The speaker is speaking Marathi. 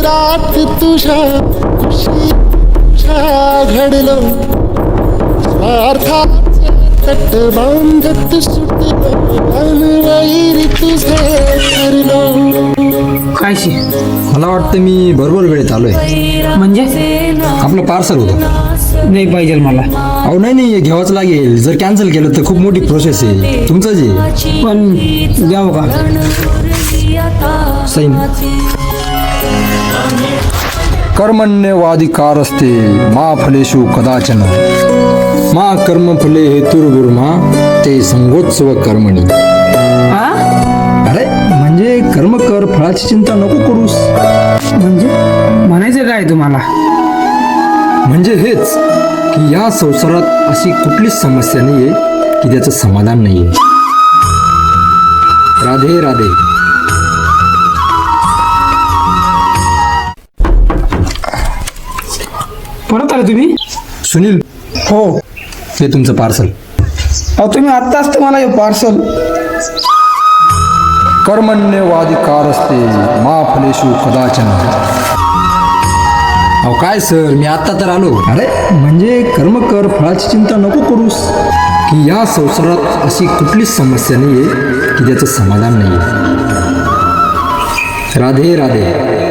रात तुझ्या खुशीच्या घडलो स्वार्थाचे तट बांधत सुटलो वैरी तुझे ठरलो. काय शे? मला वाटतं मी बरोबर वेळेत आलोय. म्हणजे आपलं पार्सल होतं. नाही पाहिजे मला. अहो नाही घ्यावंच लागेल. जर कॅन्सल केलं तर खूप मोठी प्रोसेस आहे. तुमचं जे पण द्यावं का? सैन कर्मण्यवाधिकार असते मा फलेषु कदाचन मा कर्मफले हेतुर्गुर्मा ते संगोत्सव कर्मणी. हा? अरे म्हणजे कर्म कर, फळाची चिंता नको करूस. म्हणजे म्हणायचं काय तुम्हाला? म्हणजे हेच की या संसारात अशी कुठलीच समस्या नाहीये की त्याचं समाधान नाहीये. राधे राधे. परत आले तुम्ही? सुनील, हो. हे तुमचं पार्सल. अहो तुम्ही आत्ताच तुम्हाला हे पार्सल. कर्मण्यवाधिकार असते मा फलेषु कदाचन. अहो काय सर, मी आत्ता तर आलो. अरे म्हणजे कर्म कर, फळाची चिंता नको करूस की या संसारात अशी कुठलीच समस्या नाहीये की त्याचं समाधान नाहीये. राधे राधे.